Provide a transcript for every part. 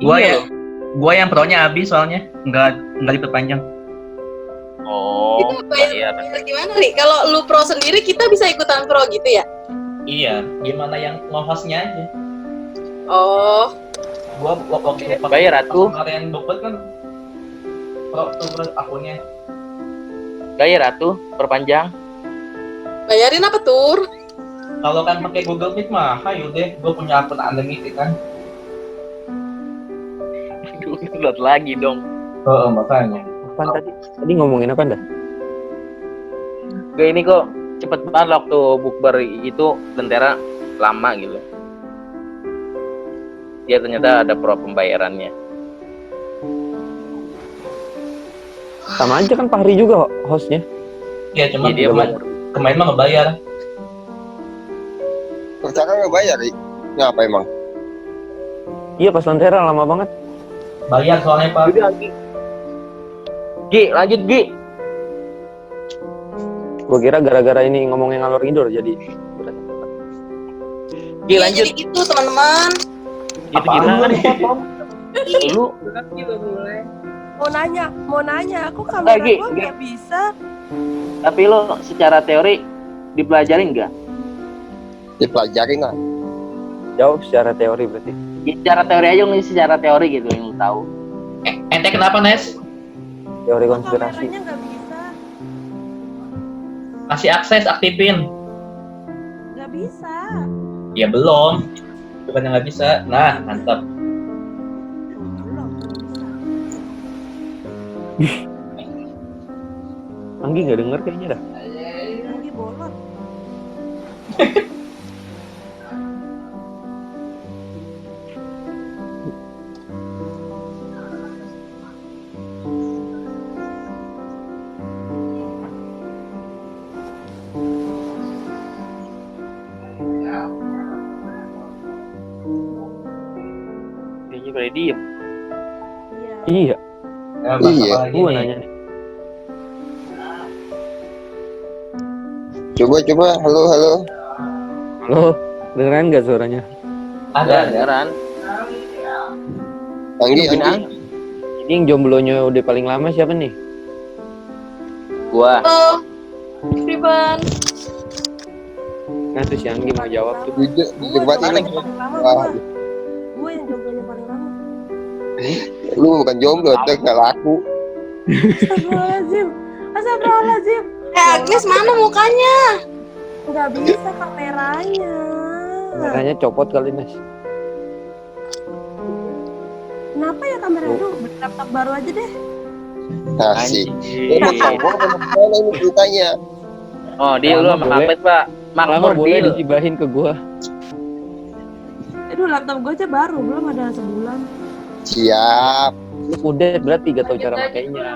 Gua Iya ya, loh. gua yang pro-nya habis soalnya, nggak diperpanjang. Oh, Kita bayar gimana nih? Kalau lu pro sendiri kita bisa ikutan pro gitu ya? Iya, gimana yang nge-hostnya aja. Oh, Gua waktu bayar atuh. kemarin bukber kan pro tuh akunnya. Bayar atuh, perpanjang. bayarin apa tur? Kalau kan pakai Google Meet mah, ayo deh, gua punya akun unlimited kan. Download lagi dong. Makanya. Apaan tadi? Tadi ngomongin apa dah? Gak ini kok cepet banget waktu bukber itu Lentera lama gitu. Dia ternyata ada pro pembayarannya. Sama aja kan Fahri juga hostnya. Iya, cuma Jadi dia kemarin mah ngebayar. Sekarang nggak bayar, ngapa emang? Iya pas Lentera lama banget. Bayar soalnya Pak. Gi, lanjut Gi. Gua kira gara-gara ini ngomongin ngalor ngidul jadi berat. Gi, Iya, lanjut. jadi gitu teman-teman. Gitu gimana nih? Lu Mau nanya, aku kamera Lagi, gua nggak bisa. tapi lo secara teori dipelajarin nggak? Dipelajarin lah. Jauh secara teori berarti. Ya, secara teori aja nih, secara teori gitu yang lo tahu. Ente kenapa Nes? Teori Kok konspirasi. kameranya nggak bisa? Kasih akses, aktifin. Nggak bisa. Ya belum. Bukan nggak bisa. Nah, mantap. Belum bisa. Anggi nggak denger kayaknya dah. Lagi bolot. Kayaknya pada diem. Iya. Iya, Iya, gua nanya nih. Coba, halo. Halo, dengeran nggak suaranya? Ada. Beneran. Anggi. Ini yang jomblonya udah paling lama siapa nih? Gua. Halo, Riban. Nah tuh si Anggi mau jawab tuh. Jujur banget ini. Paling lama Wah, gue yang jomblonya paling lama. lu bukan jomblo, tuh nggak laku. Astagfirullahaladzim. Astagfirullahaladzim. Agnes mana mukanya? Nggak bisa kameranya. Kameranya copot kali Nes. Kenapa ya kamera lu? Beli laptop baru aja deh. Asik. Anjing. Mana ini ceritanya? Oh, dia lu sama Boleh. Ahmed, Pak. Lama Makmur boleh deal. dicibahin ke gua. Aduh, laptop gue aja baru, belum ada sebulan. Siap. Lu udah berarti gak tahu cara makainya.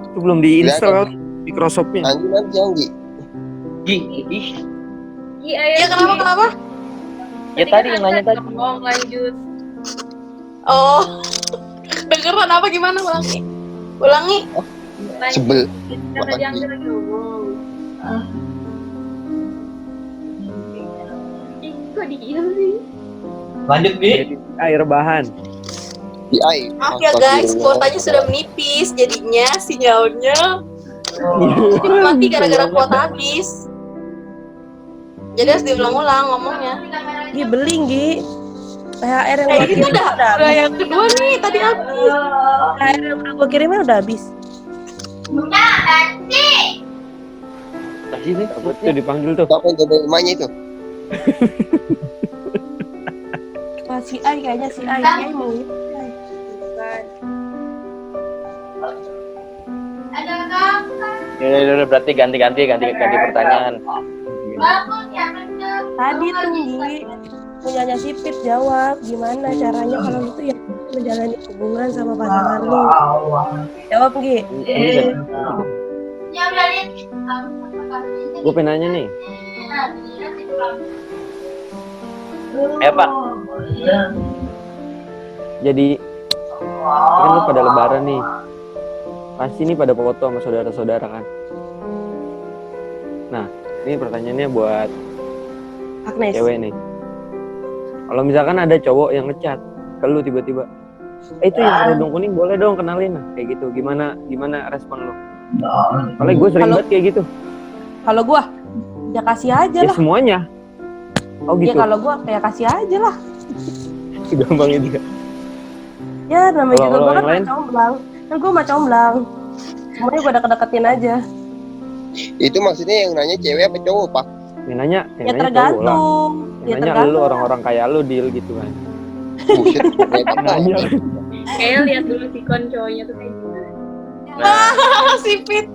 Itu belum diinstal Microsoftnya. Anggi nanti Anggi. Gi, ih. Ya kenapa? Ya tadi yang nanya tadi. Lanjut. Oh, dengeran apa gimana ulangi? Sebel. Kan tadi Anggi lagi ngomong. Ih, kok diem sih? Lanjut, Bi. Air bahan. Di air. Maaf ya guys, kuotanya sudah menipis, jadinya sinyalnya jadi mati gara-gara kuota habis. Jadi harus diulang-ulang ngomongnya. Gi, beli Gi. THR yang gue Ini kirim udah yang kedua nih, tadi habis. THR yang udah gue kirimnya udah habis. Kasih sih. Apa tuh dipanggil tuh? Siapa yang jaga rumahnya itu? Wah, si Ai kayaknya si Ai mau ya. Ya, berarti ganti pertanyaan. Tadi tuh Gi punyanya si Pit jawab gimana caranya kalau lu tuh ya menjalani hubungan sama pasangan lu. Jawab Gi. Gue pengen nanya nih. Pak. Jadi kan lu pada lebaran nih. Pasti nih pada foto sama saudara-saudara kan. Nah, ini pertanyaannya buat Agnes. cewek nih. Kalau misalkan ada cowok yang ngechat, ke lu tiba-tiba, itu yang kerudung kuning boleh dong kenalin, kayak gitu. Gimana respon lu? Soalnya gue sering banget kayak gitu. Kalau gua ya kasih aja Ya lah. semuanya. Oh Ya gitu. kalau gua kayak kasih aja lah. Gampang itu. Ya namanya Kalau juga gua kan yang lain? macomblang. Kan gua macomblang. Semuanya gua deket-deketin aja. Itu maksudnya yang nanya cewek apa cowok, Pak? Yang nanya Ya cowok lah. tergantung. Yang Ya nanya lu tergantung. orang-orang kayak lu deal gitu kan. Buset, cewek apa? Nanya. Kayaknya lihat dulu sikon cowoknya tuh kayak gimana. Sipit.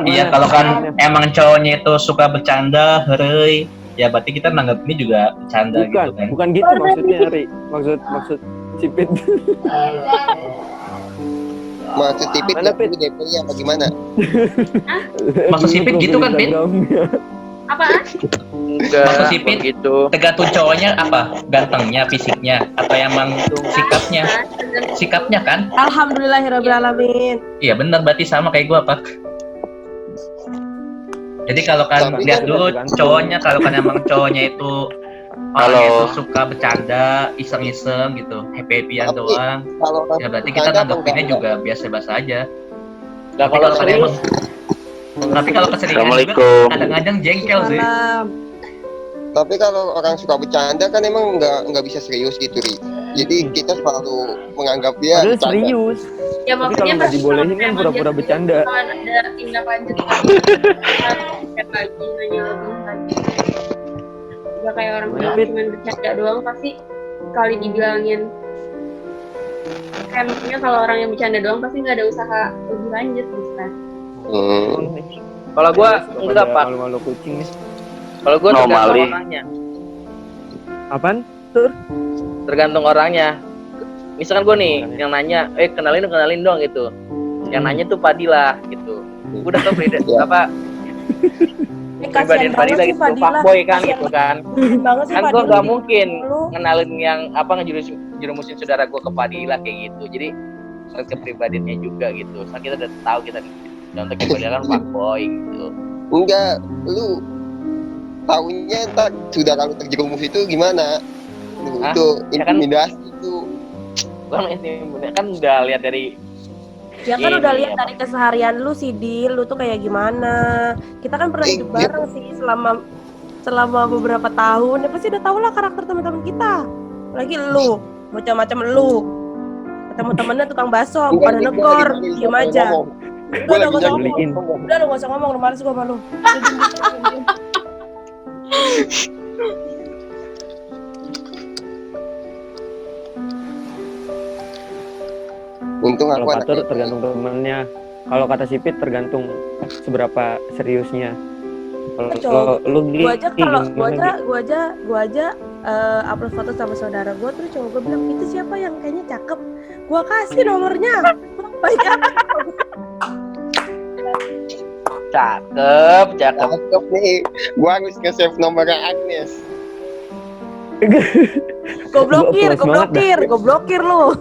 Iya, kalau kan emang cowoknya itu suka bercanda, hereuy, ya berarti kita nanggapnya juga bercanda gitu kan. Bukan gitu maksudnya, Ri. Maksud sipit. Maksud tipit Mana, ya Pit? dulu DP-nya apa gimana? Maksud sipit gitu kan, Pit? Apaan? Enggak, Maksud sipit? gitu. Tergantung cowoknya apa? Gantengnya, fisiknya, atau emang sikapnya? Sikapnya kan? Alhamdulillahirobbilalamin. Iya benar, berarti sama kayak gua, Pak. Jadi kalau kan Tapi lihat kan dulu tergantung. cowoknya, kalau kan emang cowoknya itu Halo. orangnya itu suka bercanda, iseng-iseng gitu, happy-happyan Tapi doang. Kalau orang Ya berarti kita bercanda apa nanggapinnya enggak? juga biasa-biasa aja. Nah, Tapi kalau kalau kan serius, emang, tapi kalau keseringan juga Assalamualaikum. kadang-kadang jengkel sih. Salam. Tapi kalau orang suka bercanda kan emang nggak bisa serius gitu, Ri. Jadi kita selalu menganggap dia Padahal bercanda. serius. Ya Tapi kalau maksudnya nggak dibolehin kan pura-pura bercanda. Kan ada tindak lanjut chat lagi nanya lagi. Gak kayak orang Mana, bilang Pit? cuma bercanda doang pasti sekali dibilangin. Kayak maksudnya kalau orang yang bercanda doang pasti nggak ada usaha lebih lanjut bisa. kalau gua enggak, Pak. Malu-malu kucing nih. Kalau gua tergantung Normali. orangnya. Apaan? Tergantung orangnya. Misalkan gua nih yang nanya, kenalin dong gitu. Yang nanya tuh Fadila gitu. Gua udah tau apa Kasihan pribadian banget Fadila sih gitu, Fadila. fuckboy kan Kasihan gitu kan. banget sih Kan gua Fadila. gak mungkin Lu ngenalin yang apa ngejerumusin saudara gua ke Fadila kayak gitu. Jadi harus kepribadiannya juga gitu. Soalnya kita udah tahu kita contoh Fadila kan fuckboy gitu. Enggak, lu tahunya entar saudara lu terjerumus itu gimana? Lu Hah? itu Ya kan? intimidasi itu. Gua kan udah lihat dari ya kan Gini, udah lihat apa? dari keseharian lu sih, Dil. Lu tuh kayak gimana? Kita kan pernah hidup bareng sih selama beberapa tahun. Ya pasti udah tau lah karakter teman-teman kita. Lagi lu, macam-macam lu. Ketemu temennya tukang bakso, bukan negor, diem aja. Gue Udah lagi gak usah beliin. ngomong. Udah lu gak usah ngomong, lu males gua sama lu. Untung Kalau aku Fatur anaknya tergantung temennya. Kalau kata sipit tergantung seberapa seriusnya. Kalau lu Gua aja kalau gimana, gua aja upload foto sama saudara gua, terus cowok gua bilang itu siapa yang kayaknya cakep. Gua kasih nomornya. Banyak. cakep. cakep nih. Gue harus nge-save nomornya Agnes. Gua blokir, Gua plus gua blokir lu.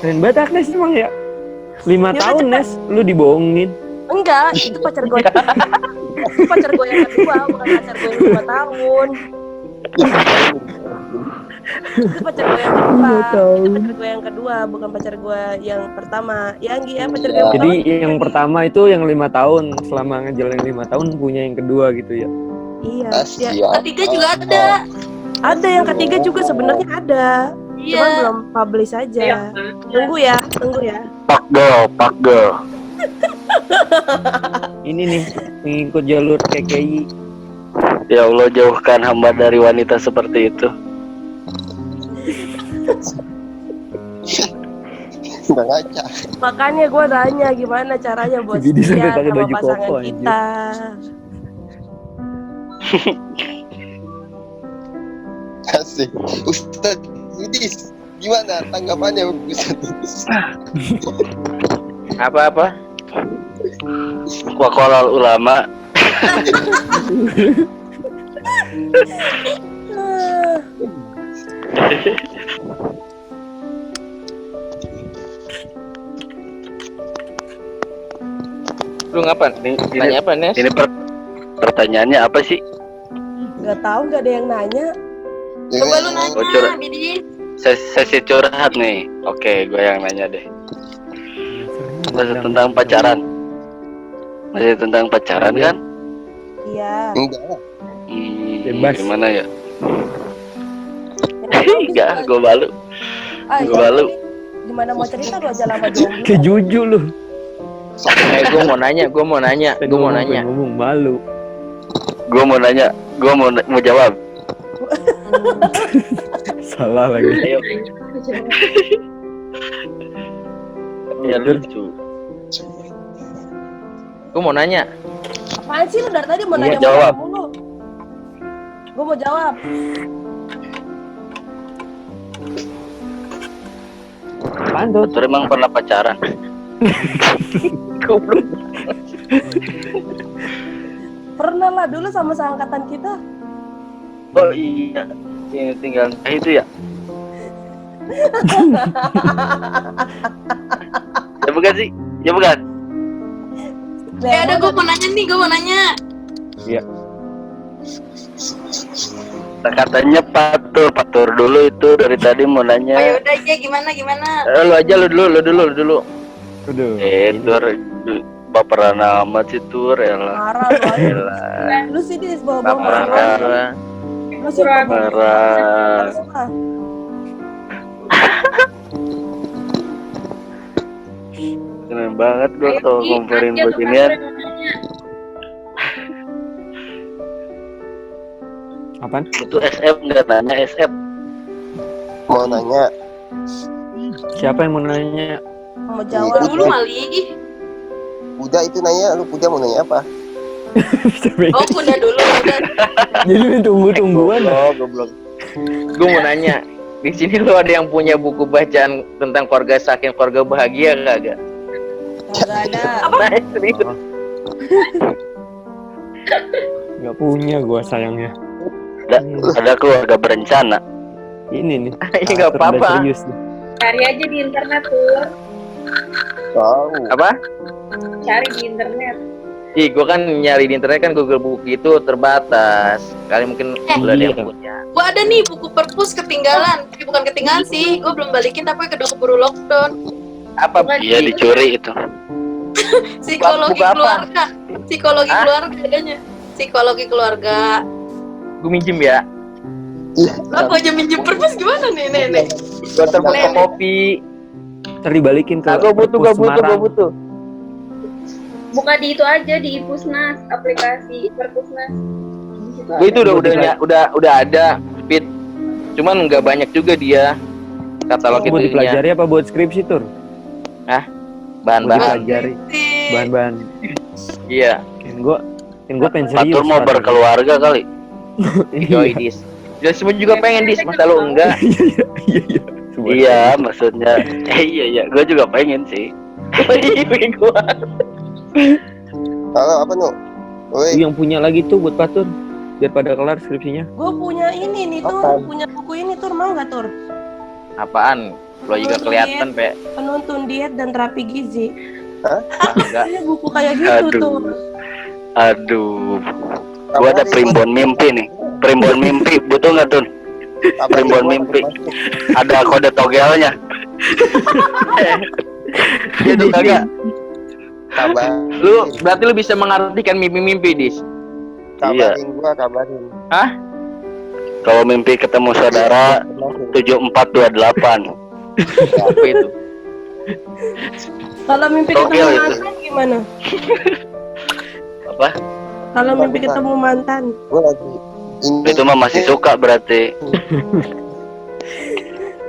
Keren banget Agnes emang ya. 5 Ya, tahun cepet. Nes, lu dibohongin. Enggak, itu pacar gua. Itu pacar gua yang kedua, bukan pacar gua yang 5 tahun. Itu pacar gua yang kedua. Itu pacar gua yang kedua, bukan pacar gua yang pertama. Yang pacar gua yang Jadi pertama. yang pertama itu yang 5 tahun, selama ngejalanin 5 tahun punya yang kedua gitu ya. Iya. Asia. Ya, Ketiga juga ada. ada yang ketiga juga sebenarnya ada. Cuma Iya. belum publish aja. Tunggu ya. Pak girl. Ini nih mengikut jalur KKI. Ya Allah, jauhkan hamba dari wanita seperti itu. Nggak ngaca. Makanya gue nanya gimana caranya buat Jadi sampai setia pakai sama baju pasangan koko, anjir. kita. Asik. Ustaz Yudis, gimana tanggapannya Ustaz Yudis? Apa? Waqalal ulama. Lu ngapa? Nanya apa, Nes? Ini pertanyaannya apa sih? Gak tahu, gak ada yang nanya. Coba lu nanya, Oh, curhat. Bidi. Sesi curhat nih. Oke, gue yang nanya deh. Masih tentang pacaran. Masih tentang pacaran kan? Iya. Enggak lah. Bebas. Gimana ya? Enggak, Enggak, gue malu. Gua malu. Gimana mau cerita lu aja lama jomblo. Kayak jujur lu. gue mau nanya. Ngomong malu. Gue mau nanya. Gue mau jawab. Salah lagi. Ayo. Ya lucu. Gue mau nanya. Apaan sih lu dari tadi mau Iya, nanya jawab. mulu? Gue mau jawab. Apaan tuh? Betul emang pernah pacaran? Goblok. Pernah lah dulu sama seangkatan kita. Oh iya. Ini tinggal itu ya. Ya bukan sih? Ya bukan. Ada gue mau nanya nih, gue mau nanya. Katanya patur dulu itu dari tadi mau Oh ya nanya. udah aja, gimana? Lu aja lu dulu. Aduh. Tur baperan amat sih Tur elah. Marah lu aja. Elah. Lu sih dis bawa Baperan marah. marah. Lu sih bawa Marah. marah. Keren banget gue kalau ngomporin beginian. Apaan? Itu SF nggak nanya SF. Mau nanya. Siapa yang mau nanya? Mau jawab. Dulu Mali. Udah itu nanya, lu udah mau nanya apa? Oh, udah dulu, udah. Jadi tunggu-tungguan. Goblok. Gue mau nanya. Di sini lu ada yang punya buku bacaan tentang keluarga saking keluarga bahagia kagak? Enggak ada. Nah, serius. Nggak punya gua sayangnya. Ada keluarga berencana. Ini nih. Iya, nggak Arthur udah apa-apa. serius nih. Cari aja di internet tuh. Tahu. Apa? Cari di internet. Ih, gue kan nyari di internet kan Google Buku itu terbatas. Kali mungkin lu ada yang iya. punya. Gue ada nih buku perpus ketinggalan. Tapi bukan ketinggalan sih, gue belum balikin tapi keburu lockdown. Apa? Iya dicuri itu. Psikologi Buku apa? keluarga. Psikologi Hah? keluarga adanya. Psikologi keluarga. Gue minjem ya. Lah gua aja minjem perpus gimana nih, Nenek? Gue terfotokopi. Ntar dibalikin ke Nah, gue butuh. Perpus Semarang. Buka di itu aja di Ipusnas, aplikasi Perpusnas. Di situ Gue itu ada. udah ada speed. Cuman nggak banyak juga dia katalog Buat itunya. dipelajari apa buat skripsi tur? Buat Bahan-bahan. dipelajari bahan-bahan. Iya. Kan gua pengen serius. Patur mau Patur. berkeluarga kali. Yoi dis. Ya semua juga pengen dis, masa lu enggak? Iya. Iya maksudnya. Iya. Gue juga pengen sih. Gua. Halo, apa nu? Woi, Yang punya lagi tuh buat Patur biar pada kelar skripsinya. Gue punya ini nih Tur, Apaan? punya buku ini Tur, mau nggak Tur? Apaan? Lo juga kelihatan, Pe. Penuntun diet dan terapi gizi. Enggak. Ini buku kayak gitu tuh. Aduh. Gue ada primbon mimpi nih. Primbon mimpi butuh nggak Tun? Primbon mimpi. Ada kode togelnya. Itu kagak. kabar. Lu berarti lu bisa mengartikan mimpi-mimpi, dis. Kabarin gua, kabarin. Kalau mimpi ketemu saudara 7428. Apa itu? Kalau mimpi Togel ketemu itu. mantan gimana? Apa? Kalau mimpi ketemu mantan. Gua lagi ini. Itu mah masih suka berarti.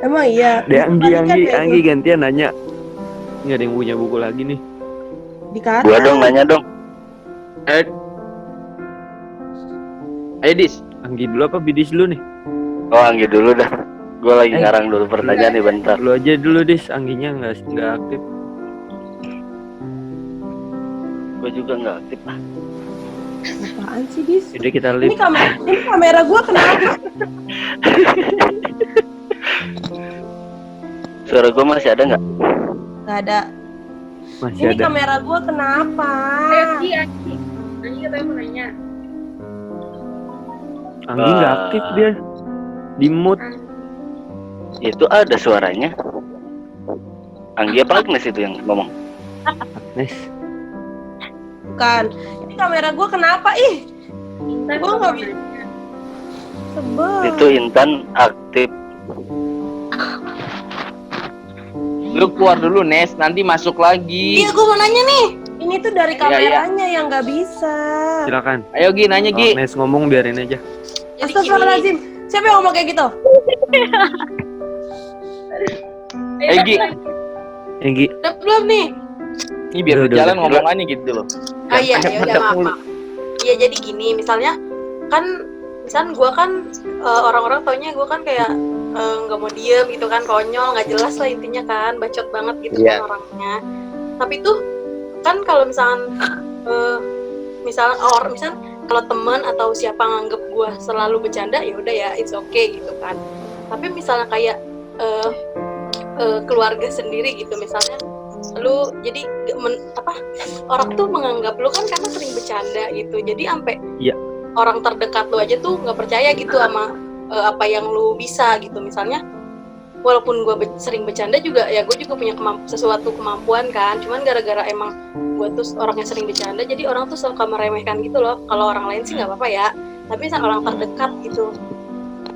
Emang iya. Deh Balikan ya, Anggi gantian nanya. Ini ada yang punya buku lagi nih. Dikata. Gua dong nanya dong. Ayo, dis. Anggi dulu apa Bidis dulu nih? Oh Anggi dulu dah. Gua lagi ngarang dulu pertanyaan nih bentar. Lu aja dulu Dis, Angginya nggak aktif. Gua juga nggak aktif. Apaan sih, Dis? Jadi kita Ini lihat. kamera gua kenapa? Suara gua masih ada nggak? Gak ada. Masih Ini ada. kamera gua kenapa? Anggi katanya mau nanya. Anggi nggak aktif dia. Di mood. Itu ada suaranya. Anggi apa Agnes itu yang ngomong? Nes. Bukan. Ini kamera gue kenapa ih? Intan Gua nggak bisa. Sebel. Itu Intan aktif. Lu keluar dulu Nes, nanti masuk lagi. Iya, gue mau nanya nih. Ini tuh dari kameranya yang nggak bisa. Silakan. Ayo Gi, nanya Gi. Kalau Nes ngomong biarin aja. Jadi Astagfirullahaladzim. Siapa yang ngomong kayak gitu? Gi, Enggi. udah belum nih? ini biar Udah, berjalan udah. ngomongannya gitu loh. Oh iya, Jangan ya udah pandang maaf. mulu. Iya, jadi gini, misalnya gue kan orang-orang taunya gue kan kayak nggak mau diem gitu kan, konyol, nggak jelas lah intinya kan, bacot banget gitu Iya. kan orangnya. Tapi tuh kan kalau misalnya kalau teman atau siapa nganggep gue selalu bercanda, ya udah ya, it's okay gitu kan. Tapi misalnya kayak keluarga sendiri gitu, misalnya lu jadi orang tuh menganggap lu kan karena sering bercanda gitu, jadi sampai Iya. orang terdekat lu aja tuh nggak percaya gitu sama apa yang lu bisa gitu. Misalnya walaupun gue sering bercanda juga, ya gue juga punya sesuatu kemampuan kan, cuman gara-gara emang gue tuh orangnya sering bercanda, jadi orang tuh suka meremehkan gitu loh. Kalau orang lain sih nggak apa-apa ya, tapi misalnya orang terdekat gitu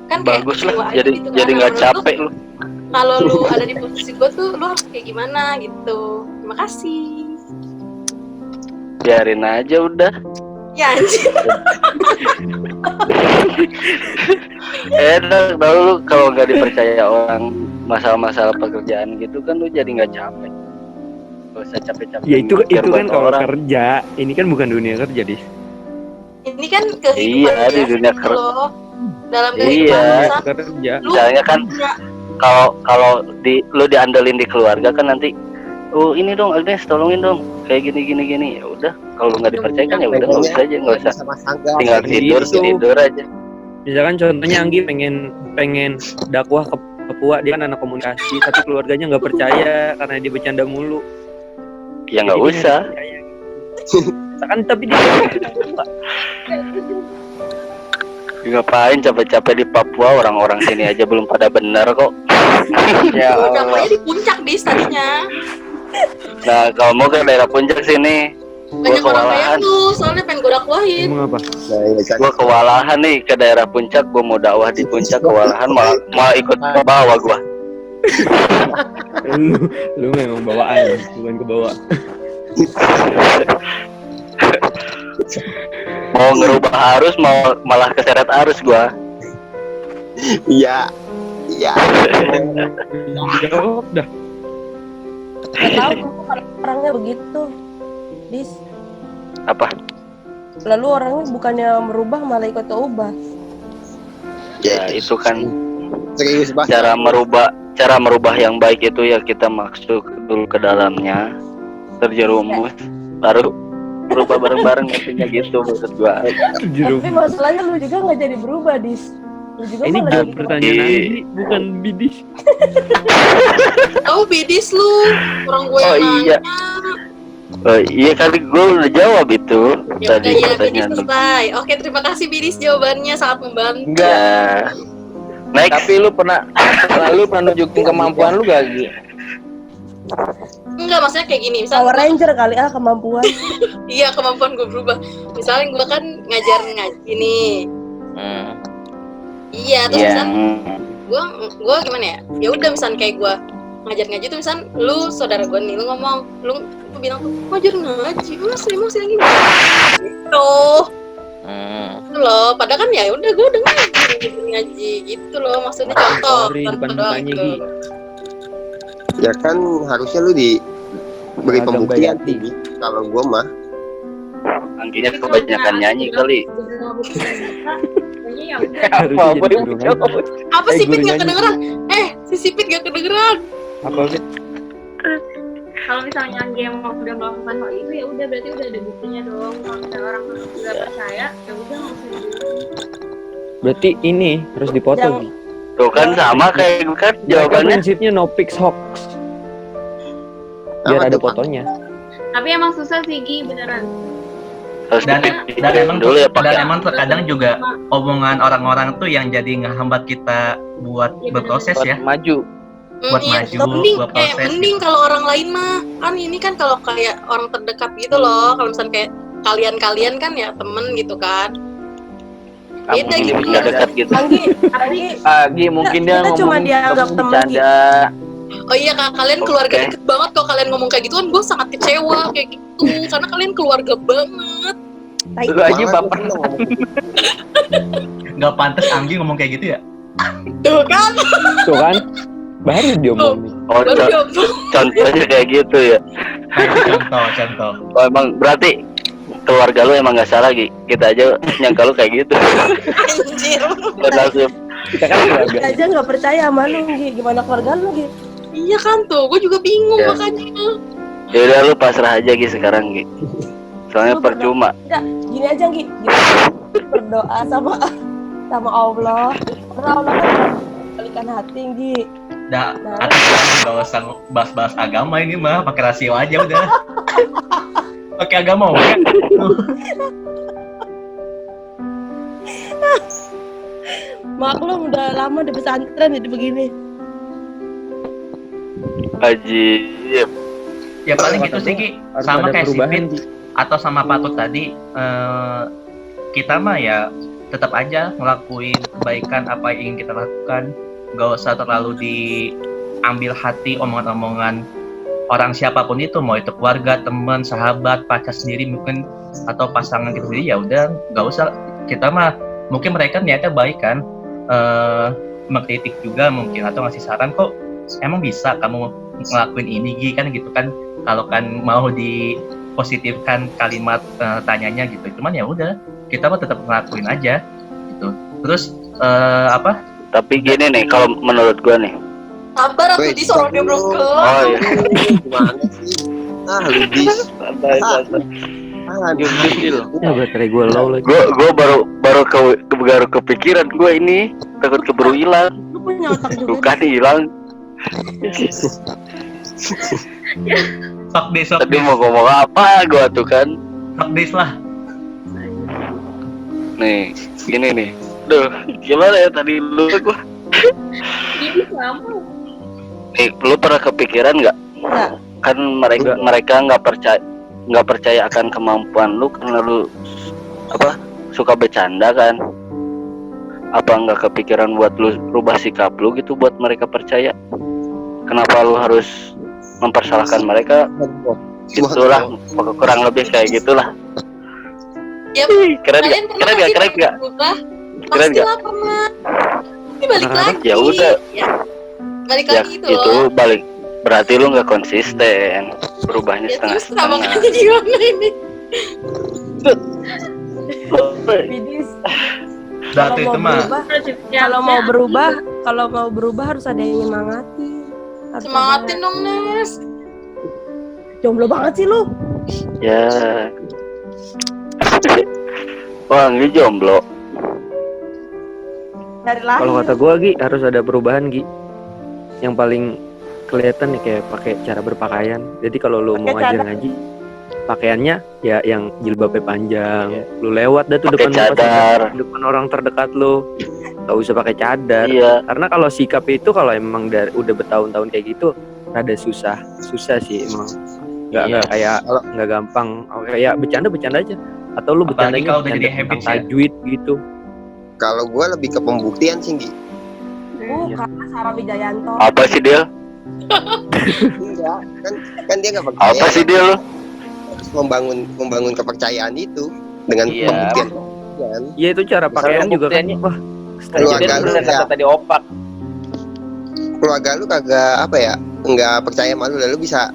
kan kayak Bagus kecewa lah, aja jadi gitu kan. jadi nggak Nah, menurut lu, capek lu. kalau lu ada di posisi gue tuh lu harus kayak gimana gitu. Terima kasih. Biarin aja udah. Ya anjir. Enak tau lu kalau nggak dipercaya orang masalah-masalah pekerjaan gitu kan lu jadi nggak capek. Gak usah capek-capek. Ya itu mikir kan buat kalau orang. kerja. Ini kan bukan dunia kerja, Dis. Ini kan kehidupan Iya, di biasa dunia gitu kerja. loh. Dalam Iya. kehidupan biasa, Kerja. lu Misalnya kan punya kalau lu diandelin di keluarga kan nanti, oh ini dong Agnes tolongin dong kayak gini. Ya udah, kalau lu nggak dipercaya kan ya udah nggak usah aja, nggak usah tinggal tidur Gitu. tidur aja. Misalkan contohnya Anggi pengen dakwah ke Papua, dia kan anak komunikasi tapi keluarganya nggak percaya karena dia bercanda mulu. Ya nggak Jadi dia usah. nggak percaya gitu. Kan tapi dia Ngapain capek-capek di Papua, orang-orang sini aja belum pada bener kok. Ya udah Allah. di puncak di tadinya. Nah kalau mau ke daerah puncak sini, gua Banyak orang kayak kewalahan. lu, soalnya pengen gue dakwahin. ngomong apa? Gua kewalahan nih ke daerah puncak, gua mau dakwah di puncak kewalahan, malah ikut ke bawah gua. Lu memang bawaan, bukan ke bawah. Mau ngerubah arus, malah keseret arus gua. Iya. Jawab dah. Gak tahu kalau orangnya begitu. Dis. Apa? Lalu orangnya bukannya merubah malah ikut ubah. Ya itu kan Serius banget. cara merubah yang baik itu ya kita masuk dulu ke dalamnya, terjerumus, baru berubah bareng-bareng intinya gitu menurut gua. Tapi masalahnya lu juga nggak jadi berubah, Dis. Lu juga Ini malah bukan jadi pertanyaan Anggi, bukan Bidis. Tahu bidis lu, orang gue Oh, yang iya. nanya. Oh, iya kali gua udah jawab itu Ya udah tadi ya, bidis pertanyaan. selesai. Oke, terima kasih bidis, jawabannya sangat membantu. Enggak. Ya. Next. Tapi lu pernah nunjukin kemampuan lu gak Gi? Enggak, maksudnya kayak gini. Power Misalnya Ranger kali kemampuan. iya, kemampuan gue berubah. Misalnya gue kan ngajar ngaji nih. Iya, terus Iya. misalnya gue gimana ya? Ya udah misalnya kayak gue ngajar ngaji tuh, misalnya lu saudara gue nih, lu ngomong, lu bilang tuh ngajar ngaji, mas emang sih lagi gitu. Gitu loh, padahal kan ya udah gue udah ngaji gitu loh, maksudnya contoh Sorry, depan doang mukanya, gitu. Gi. Ya kan harusnya lu beri Agak pembuktian bayati. sih. Kalau gua mah Angginya kebanyakan nyanyi kali. Kayaknya ya udah. Harusnya Apa jadi yang guru jawab? ngaji. Apa sih Pit gurunya gak kedengeran? Si Sipit gak kedengeran. Apa sih? Kalau misalnya Anggi emang udah melakukan hal itu ya udah, berarti udah ada buktinya dong. Kalau misalnya orang nggak percaya ya udah nggak usah dibuktiin. Berarti ini harus dipoto. Yang- Gi. Tuh kan sama kayak kan Mereka jawabannya. prinsipnya no pics hoax. Biar Apa ada tuh, Pak? fotonya. Tapi emang susah sih Gi, beneran. Harus dan emang dulu ya Pak. dan emang terkadang juga omongan orang-orang tuh yang jadi ngehambat kita buat Iya, berproses Buat ya, maju. buat Iya, maju, mending buat kayak proses. mending kalau orang lain mah kan ini kan kalau kayak orang terdekat gitu loh, kalau misalnya kayak kalian kan ya temen gitu kan, beda Kamu gitu. Nggak dekat gitu. Anggi, Gi mungkin dia kita cuma ngomong dianggap temen, bercanda. Oh iya kak, kalian keluarga Oke. deket banget kalau kalian ngomong kayak gitu kan gue sangat kecewa kayak gitu karena kalian keluarga banget. Lu aja Malah baper. gua seneng ngomong gitu. Nggak pantas Anggi ngomong kayak gitu ya. Tuh kan, Tuh kan, baru diomongin. Oh, baru diomong. contohnya kayak gitu ya. Contoh. Oh, emang berarti keluarga lu emang nggak salah Gi. Kita aja nyangka lu kayak gitu. Anjir. Bernasib. Kita kan keluarga. kita aja nggak percaya sama lu, Gi. Gimana keluarga lu, Gi? Iya kan tuh, gue juga bingung Ya. makanya. Ya udah lu pasrah aja Gi sekarang Gi. Soalnya Lu percuma. Enggak, gini aja, Gi. Berdoa sama Allah. Karena Allah kan balikan hati, Gi. Nah, Nah, nggak usah bahas-bahas agama ini mah, pakai rasio aja udah. Pakai agama oke. maklum udah lama di pesantren jadi begini. Ajib. Ya paling gitu sih Ki, Harus sama ada kayak perubahan, Sipit atau sama Patut tadi, kita mah ya tetap aja ngelakuin kebaikan apa yang ingin kita lakukan, nggak usah terlalu diambil hati omongan-omongan orang siapapun itu, mau itu keluarga, teman, sahabat, pacar sendiri mungkin atau pasangan kita sendiri, ya udah nggak usah. Kita mah mungkin mereka niatnya baik kan, mengkritik juga mungkin atau ngasih saran, kok emang bisa kamu ngelakuin ini Gi kan gitu kan, kalau kan mau dipositifkan kalimat tanyanya gitu, cuman ya udah kita mah tetap ngelakuin aja gitu. Terus Tapi gini nih, kalau menurut gua nih. Sabar atuh Woi, di sorong dia belum ke. Oh iya. Gimana sih? Lu bis. Santai. Aduh. Ya baterai gue low lagi. Gua baru kepikiran gua ini takut keburu hilang. Lu punya otak juga. Bukan hilang. sok Tadi mau ngomong apa gua tuh kan. des lah. Nih, gini nih. Duh, gimana ya tadi lu gua. Ini lampu. Nih, lu pernah kepikiran nggak? Nggak. Kan mereka nggak percaya akan kemampuan lu karena lu suka bercanda kan? Apa nggak kepikiran buat lu rubah sikap lu gitu buat mereka percaya? Kenapa lu harus mempersalahkan mereka? Itulah, kurang lebih kayak gitulah. Ya, Keren kalian nggak? pernah Keren nggak? berubah? Keren nggak? Pastilah pernah. Ini balik lagi. Ya udah. Ya. Balik Ya lagi gitu itu loh. balik. Berarti lu nggak konsisten. Berubahnya Ya terus sama setengah-setengah. kayak gimana ini? Bidis. Berarti itu mah Kalau mau berubah harus ada yang nyemangatin. Harus Semangatin ada- dong, Nes. Jomblo banget sih lu. Ya. Wah, ini jomblo. Dari lahir. Kalau kata gue Gi harus ada perubahan Gi. Yang paling kelihatan nih kayak pakai cara berpakaian. Jadi kalau lu mau Pakai ngajar ngaji, pakaiannya ya yang jilbabnya panjang. Iya. Lu lewat dah tuh Pakai depan cadar. depan orang terdekat lu. Gak usah pakai cadar. Iya. Karena kalau sikap itu kalau emang udah bertahun-tahun kayak gitu, rada susah sih emang. Nggak Iya. kayak nggak gampang. Kayak bercanda aja. Atau lu Apalagi bercandanya kalau udah jadi bercanda habits tentang ya. tajwid gitu. Kalau gue lebih ke pembuktian sih, Gi. Karena Sarah Wijayanto. Apa sih dia? Iya, kan dia nggak percaya. Apa sih dia lu? Harus membangun kepercayaan itu dengan Iya. pembuktian. Iya itu cara pakaian juga kan. pembuktiannya. Wah, Keluarga Jadi lu bener kata ya, tadi opak. keluarga lu kagak apa ya, nggak percaya sama lu, lalu bisa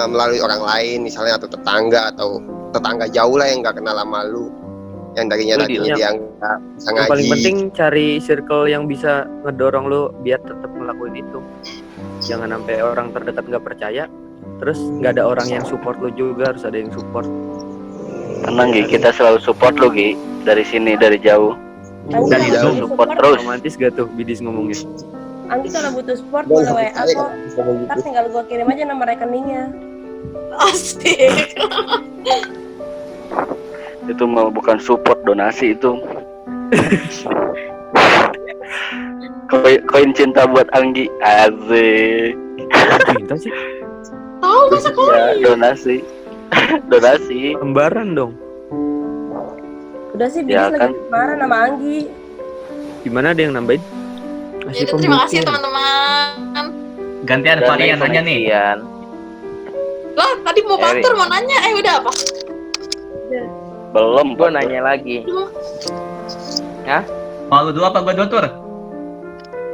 melalui orang lain misalnya atau tetangga jauh lah yang nggak kenal sama lu, yang tadinya Yang- dia nggak bisa yang ngaji. paling penting cari circle yang bisa ngedorong lu biar tetap ngelakuin itu. Jangan sampai orang terdekat nggak percaya, terus nggak ada orang yang support lu juga, harus ada yang support. Tenang Gi, kita selalu support lu Gi. Dari sini, dari jauh. Anggi Dari kalau Zoom butuh support support, terus. Romantis gak tuh Bidis ngomongnya? Anggi kalau butuh support Gua boleh nggak WA percaya kok. bisa kayak Ntar gitu. tinggal gua kirim aja nomor rekeningnya. Asik. Itu mah bukan support, donasi itu. Koin cinta buat Anggi. Asik. Minta sih Tahu masa Ya, koin? donasi. Donasi. lembaran dong. Udah sih Ya, Bidis kan. lagi marah sama Anggi. Gimana ada yang nambahin? Ya udah, terima kasih teman-teman. Gantian Dan Fahri yang nanya nih. penyaksian. Lah tadi mau batur mau nanya, udah apa? Belum. Gue nanya lagi. Mau lu dulu apa gua dulu tur?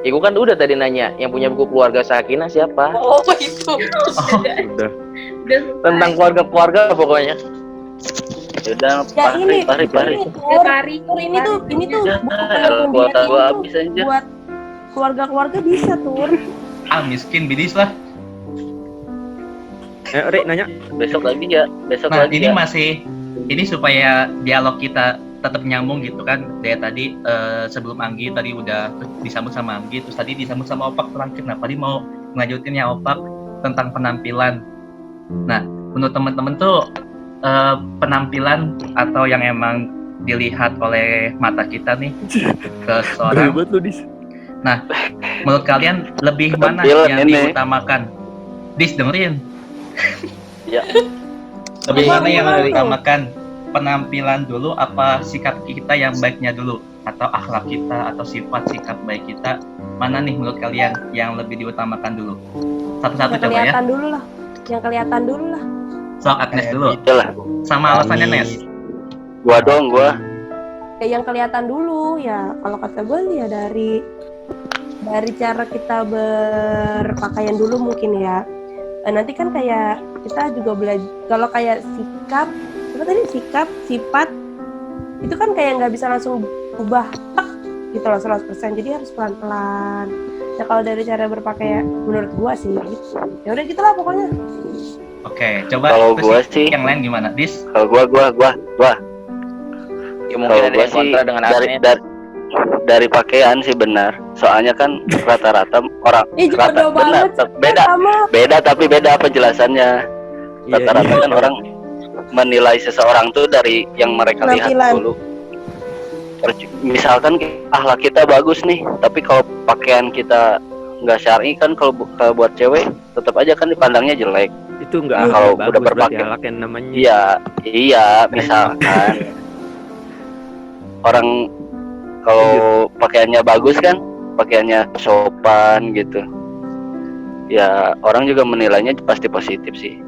Ya gue kan udah tadi nanya, yang punya buku keluarga Sakinah siapa? Oh itu. Udah. Udah Tentang keluarga pokoknya. Sudah, Ya ini, Pari. Tur, Pari. Tur, ini tuh Ya, buku elah, penelitian kuota gua tuh habis aja. buat keluarga-keluarga bisa Tur. Ah miskin Bidis lah. Rik nanya. Besok lagi ya. Besok Nah lagi ini ya. masih ini supaya dialog kita tetap nyambung gitu kan. Dari tadi sebelum Anggi tadi udah disambut sama Anggi, terus tadi disambut sama Opak terakhir. Nah tadi mau ngelanjutin ya Opak tentang penampilan. Nah menurut teman-teman tuh penampilan atau yang emang dilihat oleh mata kita nih ke seorang, Buat lu Dis. menurut kalian lebih mana Penampilan yang ini. diutamakan? Dis dengerin. Ya. Lebih Apa mana yang gimana tuh? diutamakan? Penampilan dulu apa sikap kita yang baiknya dulu? Atau akhlak kita atau sifat sikap baik kita? Mana nih menurut kalian yang lebih diutamakan dulu? Satu-satu Yang coba ya. kelihatan dulu lah. Yang kelihatan dulu lah. Soal Agnes dulu. Itulah. Sama alasannya Nes. Gua dong, gua. Ya yang kelihatan dulu ya. Kalau kata gue ya dari cara kita berpakaian dulu mungkin ya. Nanti kan kayak kita juga belajar kalau kayak sikap, apa tadi sikap, sifat itu kan kayak nggak bisa langsung ubah tak gitu loh 100%. Jadi harus pelan-pelan. Ya kalau dari cara berpakaian menurut gua sih gitu. Ya udah gitulah pokoknya. Oke, coba Kalau terus gua sih, yang lain gimana? Dis? kalau gua. Ya mungkin Kalau ada gua yang sih kontra dengan Agnes. dari pakaian sih benar. Soalnya kan rata-rata orang Jodoh benar, banget beda sama tapi beda penjelasannya. Rata-rata kan orang menilai seseorang tuh dari yang mereka lihat Penampilan. dulu. Misalkan akhlak kita bagus nih, tapi kalau pakaian kita nggak syar'i kan, kalau buat cewek tetap aja kan dipandangnya jelek. Itu enggak Nah, kalau bagus udah berarti berpakaian. akhlak yang namanya. Iya, misalkan orang kalau pakaiannya bagus kan, pakaiannya sopan gitu. Ya, orang juga menilainya pasti positif sih.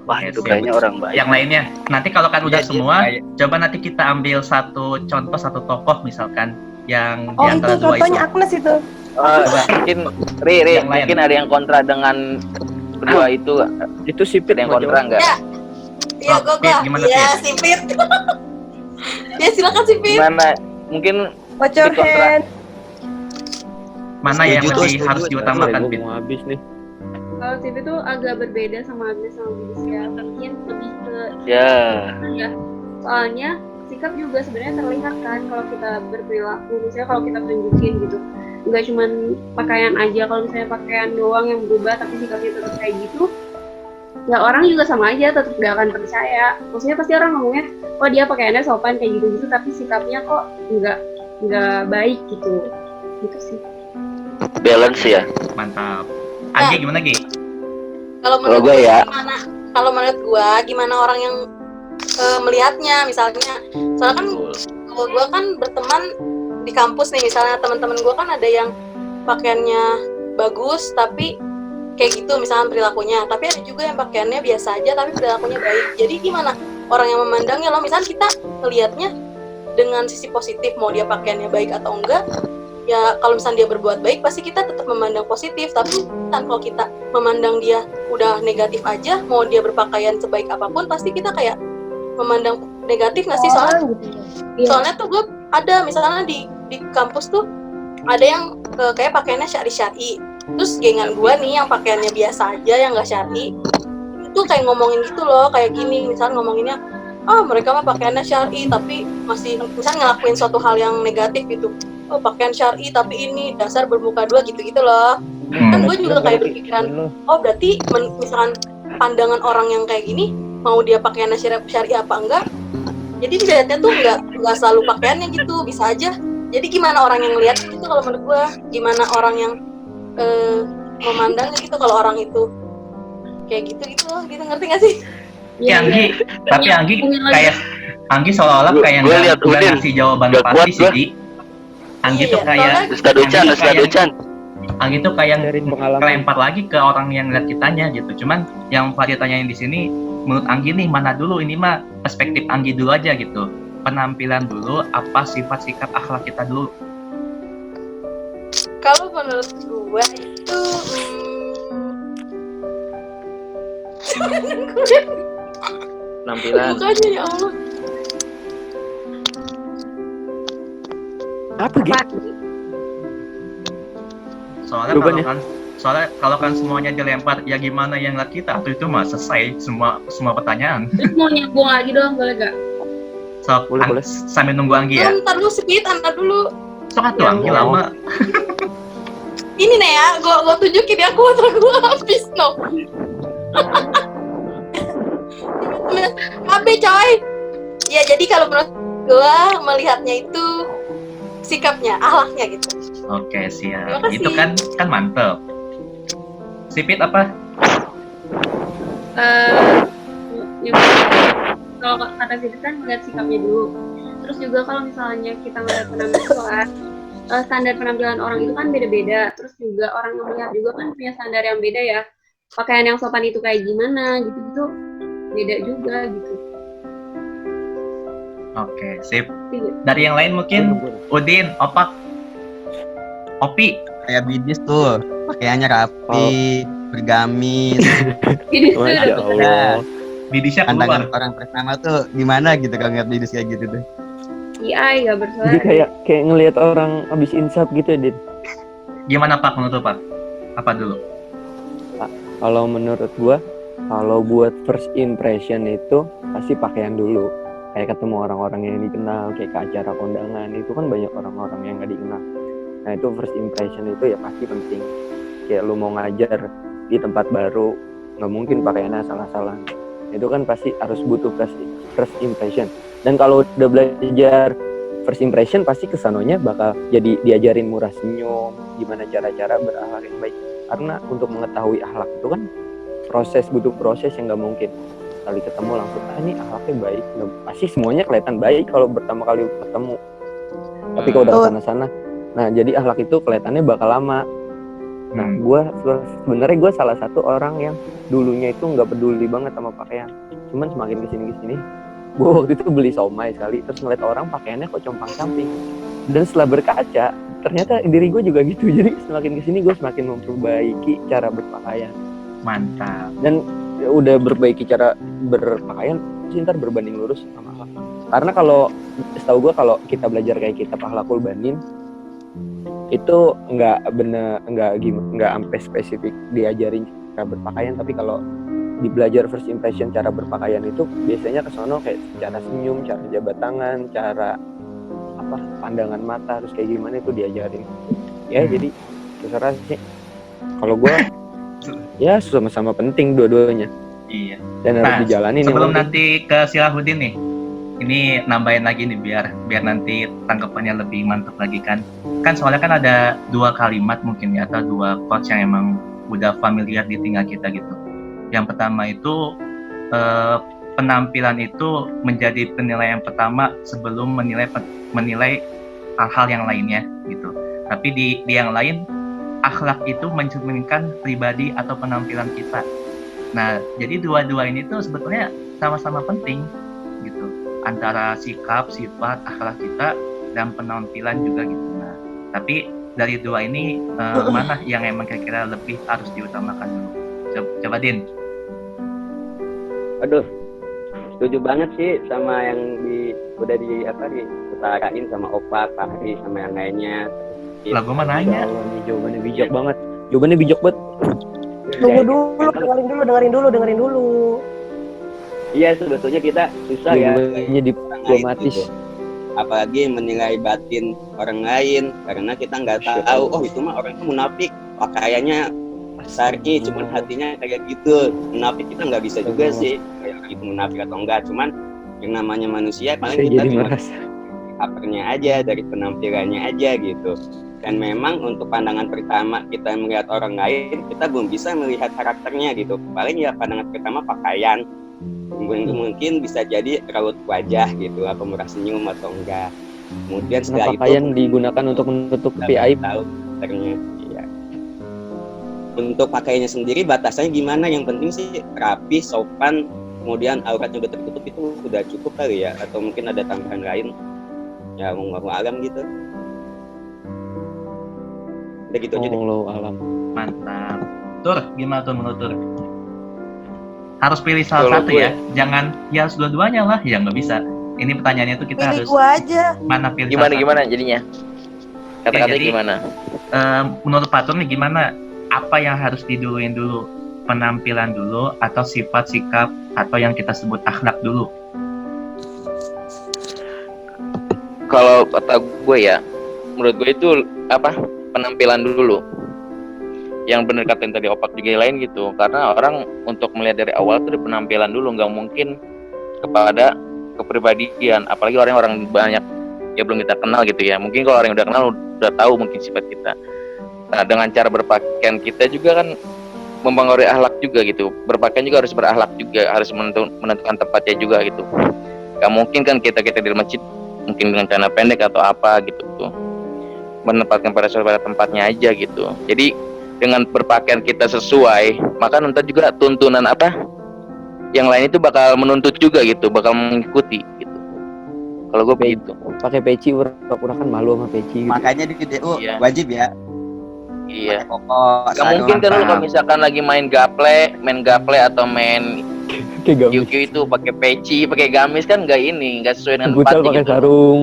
Wah, Yes, itu ya, kayaknya betul. orang baik. Yang lainnya. Nanti kalau kan udah Iya, semua, iya. coba nanti kita ambil satu contoh satu tokoh misalkan yang Oh di itu antara dua itu. contohnya Agnes itu. Mungkin Yang lain. mungkin ada yang kontra dengan kedua itu. Itu sipit Ada yang mau kontra jawab. enggak? Iya, Oh, Pit, gimana, Iya, Pit? si Pit. Ya silakan si Pit. Gimana? Mungkin What's your Di kontra. hand? Mana yang Setuju tuh, lebih setuju. harus diutamakan, Gua Pit? mau habis nih. Kalau TV tuh agak berbeda sama Agnes sama Bidis ya. Mungkin lebih ke Ya, ya. Soalnya sikap juga sebenarnya terlihat kan kalau kita berperilaku. Misalnya kalau kita tunjukin gitu. Nggak cuman pakaian aja. Kalau misalnya pakaian doang yang berubah tapi sikapnya tetap kayak gitu, ya orang juga sama aja tetap gak akan percaya. Maksudnya pasti orang ngomongnya, oh dia pakaiannya sopan kayak gitu-gitu, tapi sikapnya kok nggak baik gitu. Gitu sih. balance ya. Mantap. Anggi gimana, Gi? Kalau Kalau menurut gua gua ya. gimana? Kalau menurut gua gimana orang yang melihatnya misalnya. Soalnya kan kalau gua kan berteman di kampus nih, misalnya teman-teman gua kan ada yang pakaiannya bagus tapi kayak gitu misalnya perilakunya, tapi ada juga yang pakaiannya biasa aja tapi perilakunya baik. Jadi gimana orang yang memandangnya loh, misalnya kita melihatnya dengan sisi positif, mau dia pakaiannya baik atau enggak, ya kalau misalnya dia berbuat baik pasti kita tetap memandang positif. Tapi kan kalau kita memandang dia udah negatif aja, mau dia berpakaian sebaik apapun pasti kita kayak memandang negatif nggak sih? Soalnya Iya. soalnya tuh gue ada misalnya di kampus tuh ada yang kayak pakaiannya syari, terus gengan gue nih yang pakaiannya biasa aja yang nggak syari, itu kayak ngomongin gitu loh, kayak gini misalnya ngomonginnya, mereka mah pakaiannya syari tapi masih misalnya ngelakuin suatu hal yang negatif gitu, pakaian syari tapi ini dasar bermuka dua gitu loh. Kan gue juga kayak berpikiran, berarti misalkan pandangan orang yang kayak gini, mau dia pakaiannya syari apa enggak, Jadi dilihatnya tuh nggak selalu pakaiannya gitu, bisa aja. Jadi gimana orang yang lihat gitu kalau menurut gua, gimana orang yang memandangnya gitu kalau orang itu kayak gitu ngerti gak sih? Ya, Anggi, tapi Anggi kayak Anggi seolah-olah kayak Gua lihat nggak Udin. ngasih jawaban Nggak pasti kuat sih. gua. Di. Anggi Iya, tuh kayak Ustad Ucan. Anggi tuh kayak Sharing pengalaman. kelempar lagi ke orang yang lihat kitanya gitu. Cuman yang Fadil tanyain di sini, menurut Anggi nih mana dulu, ini mah perspektif Anggi dulu aja gitu. Penampilan dulu, apa sifat sikap akhlak kita dulu. Kalau menurut gua itu Penampilan. bukannya ya Allah. Apa gitu? Soalnya kalau kan semuanya dilempar, ya gimana yang lihat kita? Itu mah selesai semua pertanyaan. Terus mau nyambung lagi dong, boleh gak? So, Boleh. sambil nunggu Anggi ya. Ntar dulu Speed, anda dulu. Sok atuh Anggi lama. Ini nih ya, gua tunjukin ya kuota gua habis no. KB coy. Ya jadi kalau menurut gua melihatnya itu sikapnya, akhlaknya gitu. Oke, siap. Terima kasih. Itu kan mantep. Sipit apa? Kalau kata Siti kan melihat sikapnya dulu. Terus juga kalau misalnya kita melihat penampilan, standar penampilan orang itu kan beda-beda. Terus juga orang yang melihat juga kan punya standar yang beda ya. Pakaian yang sopan itu kayak gimana gitu beda juga gitu. Oke, sip. Dari yang lain mungkin Udin, Opak, Opi. Kayak bidis tuh, pakaiannya rapi, bergamis. Ini tuh Masya Allah. Bidisnya Pandangan keluar. orang pertama tuh gimana gitu kalau ngeliat bidis kayak gitu tuh. AI gak bersuara. Jadi kayak ngelihat orang habis insaf gitu ya, Din. Gimana Pak menurut Pak? Apa dulu? Kalau menurut gua, kalau buat first impression itu pasti pakaian dulu. Kayak ketemu orang-orang yang dikenal, kayak ke acara kondangan, itu kan banyak orang-orang yang gak dikenal. Nah itu first impression itu ya pasti penting. Kayak lu mau ngajar di tempat baru, nggak mungkin pakaiannya salah-salah. Itu kan pasti harus butuh first impression. Dan kalau udah belajar first impression, pasti kesanonya bakal jadi diajarin murah senyum, gimana cara-cara berakhlak yang baik. Karena untuk mengetahui akhlak itu kan butuh proses yang nggak mungkin kali ketemu langsung ini akhlaknya baik. Nggak, pasti semuanya kelihatan baik kalau pertama kali ketemu. Tapi kalau udah kesana-sana, nah jadi akhlak itu kelihatannya bakal lama. Nah, sebenarnya gue salah satu orang yang dulunya itu nggak peduli banget sama pakaian. Cuman semakin kesini, gue waktu itu beli somai sekali, terus ngeliat orang pakaiannya kok compang-camping. Dan setelah berkaca, ternyata diri gue juga gitu. Jadi semakin kesini gue semakin memperbaiki cara berpakaian. Mantap. Dan udah berbaiki cara berpakaian, terus ntar berbanding lurus sama akhlak. Karena kalau setahu gue kalau kita belajar kayak kitab Akhlakul Banin, itu nggak sampai spesifik diajarin cara berpakaian, tapi kalau di belajar first impression cara berpakaian itu biasanya kesono kayak cara senyum, cara jabat tangan, cara pandangan mata harus kayak gimana itu diajarin. Ya jadi terserah sih. Kalau gue ya sama-sama penting dua-duanya. Iya. Dan harus dijalanin. Sebelum nanti ke Silahudin nih, ini nambahin lagi nih biar nanti tanggapannya lebih mantap lagi kan. Kan soalnya kan ada 2 kalimat mungkin ya, atau 2 quotes yang emang udah familiar di telinga kita gitu. Yang pertama itu penampilan itu menjadi penilaian pertama sebelum menilai hal-hal yang lainnya gitu. Tapi di yang lain, akhlak itu mencerminkan pribadi atau penampilan kita. Nah, jadi dua-dua ini tuh sebetulnya sama-sama penting gitu. Antara sikap, sifat, akhlak kita dan penampilan juga gitu. Nah, tapi dari 2 ini mana yang emang kira-kira lebih harus diutamakan dulu? Coba Din. Aduh, setuju banget sih sama yang udah diutarain sama Opa, Fahri sama yang lainnya. Lah gue mah nanya. Ini jawabannya bijak banget. Jawabannya bijak banget. Tunggu dulu, dengerin dulu. Iya, sebetulnya kita susah ya. Jawabannya diplomatis. Gitu. Apalagi menilai batin orang lain karena kita nggak tahu. Oh itu mah orang itu munafik, pakaiannya syar'i, cuman hatinya kayak gitu. Munafik kita nggak bisa juga sih kayak itu munafik atau enggak. Cuman Yang namanya manusia paling Saya kita jadi cuma merasa. karakternya aja, dari penampilannya aja gitu. Dan memang untuk pandangan pertama kita melihat orang lain, kita belum bisa melihat karakternya gitu. Paling ya pandangan pertama pakaian, mungkin bisa jadi raut wajah gitu, apa murah senyum atau enggak. Kemudian Karena setelah pakaian itu digunakan untuk menutupi kita aib. tahu karakternya. Iya. Untuk pakaiannya sendiri batasannya gimana? Yang penting sih rapi, sopan, kemudian auratnya udah tertutup, itu udah cukup kali ya, atau mungkin ada tambahan lain ya, wallahu alam gitu. Udah gitu aja deh. Wallahu alam. Mantap. Tur, gimana tuh menurut Tur? Harus pilih salah Kalau satu gue- ya. Jangan ya harus dua-duanya lah. Ya nggak bisa. Ini pertanyaannya tuh kita Pilih harus gua aja. mana pilih Gimana salah gimana jadinya? Kata-katanya jadi- gimana? satu. Menurut Pak Tur nih gimana? Apa yang harus diduluin dulu? Penampilan dulu atau sifat sikap atau yang kita sebut akhlak dulu? Kalau kata gue ya, menurut gue itu apa, penampilan dulu. Yang bener katain tadi Opak juga lain gitu, karena orang untuk melihat dari awal tuh dari penampilan dulu, nggak mungkin kepada kepribadian, apalagi orang-orang banyak ya belum kita kenal gitu ya. Mungkin kalau orang yang udah kenal udah tahu mungkin sifat kita. Nah, dengan cara berpakaian kita juga kan mempengaruhi akhlak juga gitu. Berpakaian juga harus berakhlak juga, harus menentukan tempatnya juga gitu. Gak mungkin kan kita di masjid mungkin dengan celana pendek atau apa gitu tuh, menempatkan pada tempatnya aja gitu. Jadi dengan berpakaian kita sesuai, maka nanti juga tuntunan apa yang lain itu bakal menuntut juga gitu, bakal mengikuti gitu. Kalau gue begitu. Pakai peci, pura-pura kan malu sama peci gitu. Makanya di DU Iya. wajib ya. Iya. Koko, Gak mungkin kan lu kalau misalkan lagi main gaple atau main Kayak gamis. QQ itu pakai peci, pakai gamis kan nggak ini, nggak sesuai dengan Futsal tempatnya pakai gitu. sarung.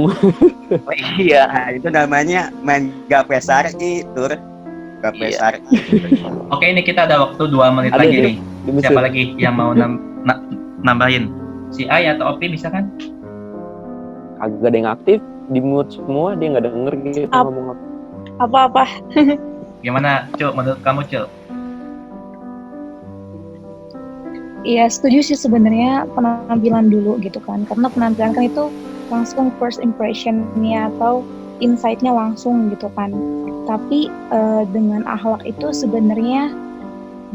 Oh, iya. Nah, itu namanya main gape sari, Tur. Gape Iya. sari. Oke, ini kita ada waktu 2 menit Ada lagi tuh, nih. di Mesir. Siapa lagi yang mau nambahin? Si Ai atau Opi bisa kan? Agak ada yang aktif, di mute semua, dia nggak denger gitu ngomong apa. Apa-apa. Gimana, Cuk? Menurut kamu, Cuk? Iya, setuju sih sebenarnya penampilan dulu gitu kan. Karena penampilan kan itu langsung first impression-nya atau insight-nya langsung gitu kan. Tapi dengan akhlak itu sebenarnya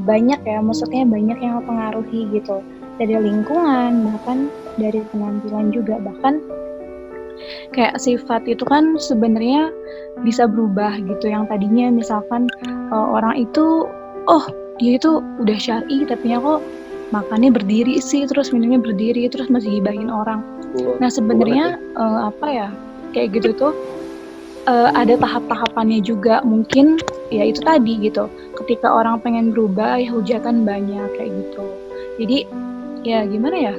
banyak ya, maksudnya banyak yang mempengaruhi gitu. Dari lingkungan, bahkan dari penampilan juga. Bahkan kayak sifat itu kan sebenarnya bisa berubah gitu. Yang tadinya misalkan orang itu, oh dia itu udah syar'i, tapi kok makannya berdiri sih, terus minumnya berdiri, terus masih gibahin orang. Nah sebenarnya apa ya, kayak gitu tuh ada tahap-tahapannya juga. Mungkin ya itu tadi gitu, ketika orang pengen berubah ya hujatan banyak kayak gitu. Jadi ya gimana ya,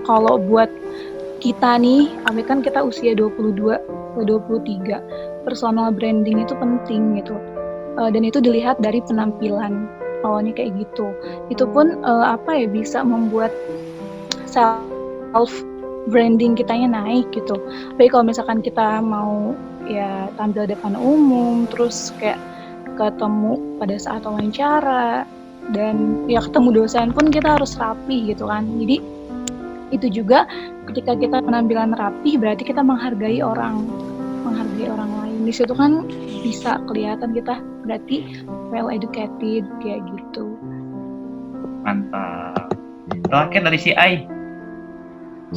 kalau buat kita nih, kan kita usia 22 ke 23, personal branding itu penting gitu. Dan itu dilihat dari penampilan awalnya kayak gitu. Itu pun apa ya, bisa membuat self branding kitanya naik gitu. Baik kalau misalkan kita mau ya tampil depan umum, terus kayak ketemu pada saat wawancara, dan ya ketemu dosen pun kita harus rapi gitu kan. Jadi itu juga ketika kita penampilan rapi berarti kita menghargai orang lain. Di situ kan bisa kelihatan kita berarti well educated kayak gitu. Mantap. Terakhir dari si Ai.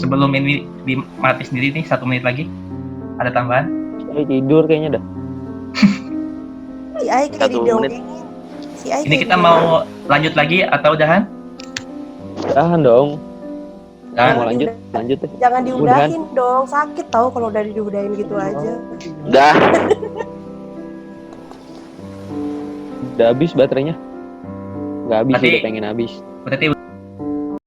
Sebelum ini mati sendiri nih, 1 menit lagi. Ada tambahan? Tidur kayaknya dah. Si Ai kayak 1 menit. didongengin. Si Ai Ini kayak kita mau lanjut lagi atau udahan? Udahan dong. Udahan. Mau lanjut deh. Jangan diudahin dong, sakit tahu kalau udah diudahin gitu aja. Dah. Udah habis baterainya. Nggak habis, Berarti- udah pengen habis. Berarti